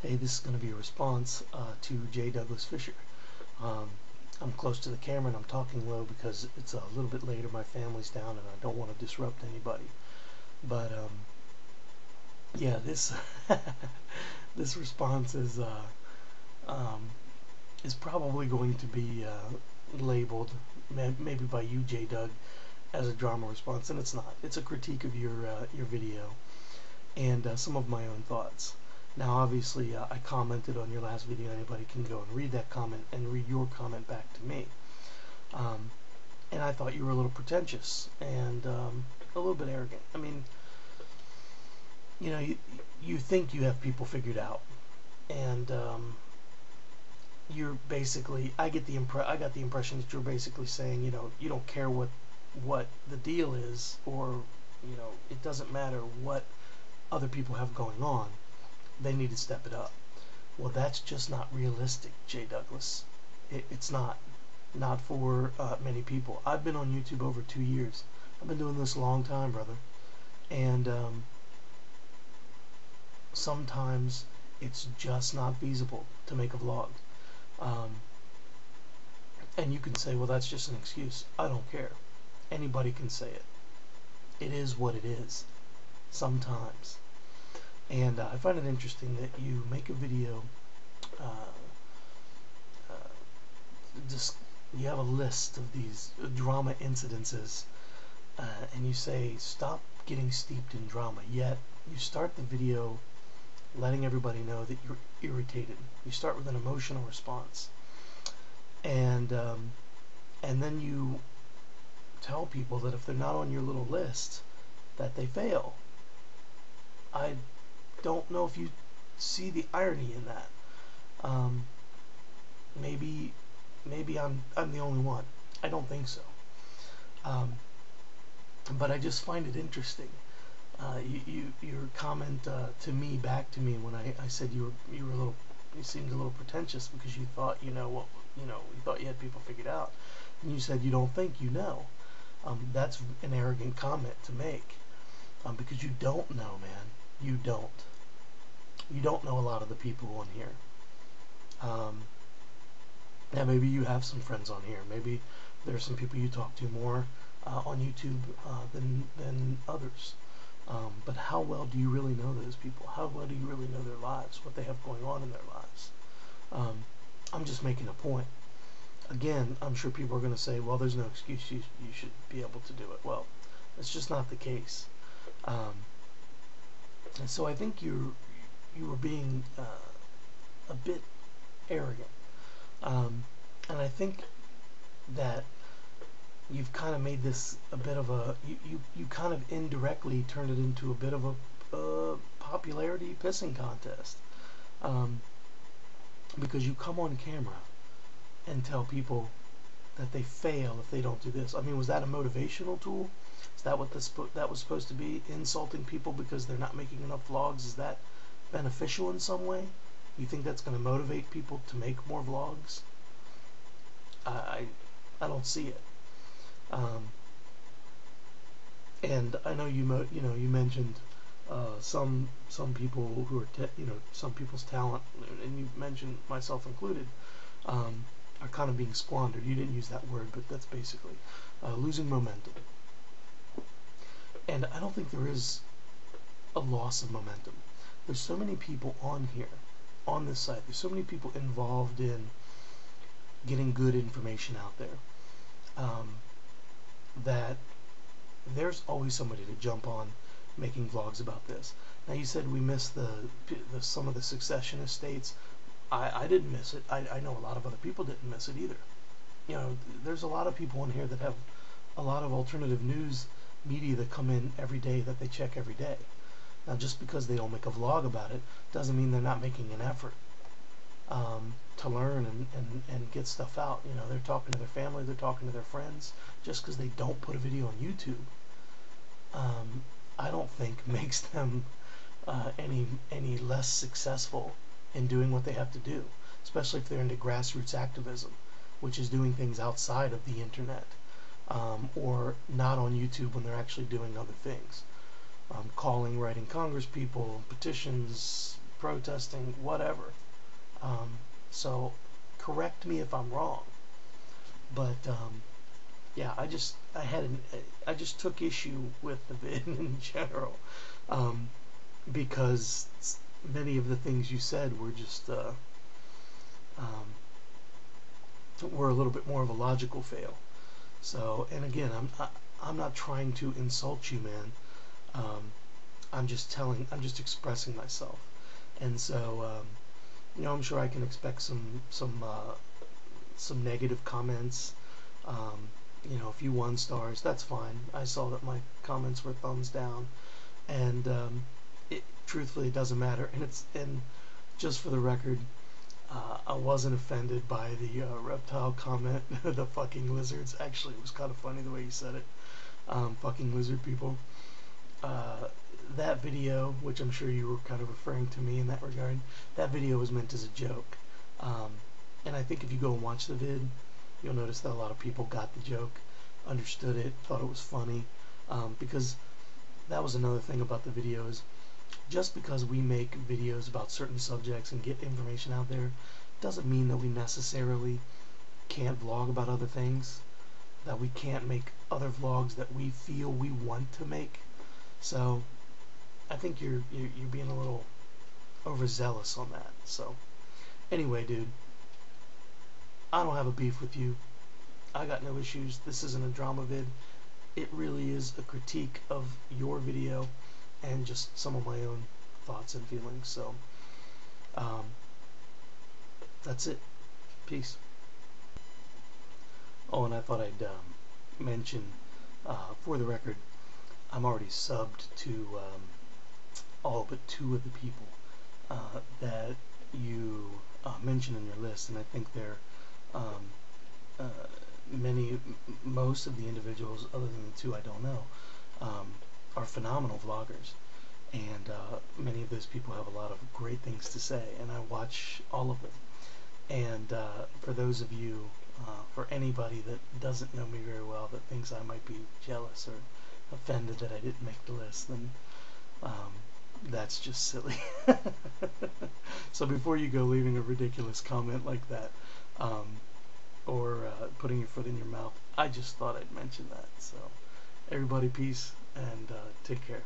Hey, this is going to be a response to J. Douglas Fisher. I'm close to the camera and I'm talking low because it's a little bit later, my family's down, and I don't want to disrupt anybody. But yeah, this this response is probably going to be labeled, maybe by you, JDoug, as a drama response, and it's not. It's a critique of your video and some of my own thoughts. Now, obviously, I commented on your last video. Anybody can go and read that comment and read your comment back to me. And I thought you were a little pretentious and a little bit arrogant. I mean, you know, you think you have people figured out, and you're basically. I got the impression that you're basically saying, you know, you don't care what the deal is, or it doesn't matter what other people have going on. They need to step it up. Well, that's just not realistic, J. Douglas. It's not for many people. I've been on YouTube over 2 years. I've been doing this a long time, brother. And sometimes it's just not feasible to make a vlog. And you can say, well, that's just an excuse. I don't care. Anybody can say it. It is what it is. Sometimes. And I find it interesting that you make a video, you have a list of these drama incidences, and you say, stop getting steeped in drama, yet you start the video letting everybody know that you're irritated. You start with an emotional response. And then you tell people that if they're not on your little list, that they fail. I don't know if you see the irony in that. Maybe I'm the only one. I don't think so. But I just find it interesting. Your comment back to me when I said you seemed a little pretentious because you thought you thought you had people figured out, and you said you don't think you know. That's an arrogant comment to make, because you don't know, man. You don't know a lot of the people on here. Now maybe you have some friends on here. Maybe there's some people you talk to more on YouTube than others. But how well do you really know those people? How well do you really know their lives? What they have going on in their lives? I'm just making a point. Again, I'm sure people are going to say, well, there's no excuse. You should be able to do it. Well, it's just not the case. And so I think you were being a bit arrogant, and I think that you've kind of made this a bit of a you kind of indirectly turned it into a bit of a popularity pissing contest, because you come on camera and tell people that they fail if they don't do this. I mean, was that a motivational tool? Is that what that was supposed to be? Insulting people because they're not making enough vlogs? Is that beneficial in some way? You think that's going to motivate people to make more vlogs? I don't see it. And I know you mentioned some people who are some people's talent, and you mentioned myself included, are kind of being squandered. You didn't use that word, but that's basically losing momentum. And I don't think there is a loss of momentum. There's so many people on here, on this site. There's so many people involved in getting good information out there, that there's always somebody to jump on making vlogs about this. Now, you said we missed some of the secessionist states. I didn't miss it. I know a lot of other people didn't miss it either. There's a lot of people in here that have a lot of alternative news media that come in every day, that they check every day. Now, just because they don't make a vlog about it doesn't mean they're not making an effort to learn and get stuff out. They're talking to their family, they're talking to their friends. Just because they don't put a video on YouTube, I don't think makes them any less successful in doing what they have to do, especially if they're into grassroots activism, which is doing things outside of the internet, or not on YouTube when they're actually doing other things, calling, writing Congress people, petitions, protesting, whatever. So correct me if I'm wrong, but yeah, I just took issue with the vid in general, because many of the things you said were just were a little bit more of a logical fail. So, and again, I'm not trying to insult you, man. I'm just expressing myself, and so I'm sure I can expect some negative comments. A few 1 stars. That's fine. I saw that my comments were thumbs down, and truthfully, it doesn't matter. And just for the record, I wasn't offended by the reptile comment. The fucking lizards. Actually, it was kind of funny the way you said it. Fucking lizard people. That video, which I'm sure you were kind of referring to me in that regard, that video was meant as a joke. And I think if you go and watch the vid, you'll notice that a lot of people got the joke, understood it, thought it was funny, because that was another thing about the videos. Just because we make videos about certain subjects and get information out there doesn't mean that we necessarily can't vlog about other things, that we can't make other vlogs that we feel we want to make. So I think you're being a little overzealous on that. So anyway, dude, I don't have a beef with you. I got no issues. This isn't a drama vid. It really is a critique of your video and just some of my own thoughts and feelings. So that's it. Peace. Oh, and I thought I'd mention, for the record, I'm already subbed to all but 2 of the people that you mentioned in your list, and I think they're most of the individuals, other than the 2 I don't know, are phenomenal vloggers, and many of those people have a lot of great things to say, and I watch all of them. And for those of you, for anybody that doesn't know me very well, that thinks I might be jealous or offended that I didn't make the list, then that's just silly. So before you go leaving a ridiculous comment like that, or putting your foot in your mouth, I just thought I'd mention that. So everybody, peace, and take care.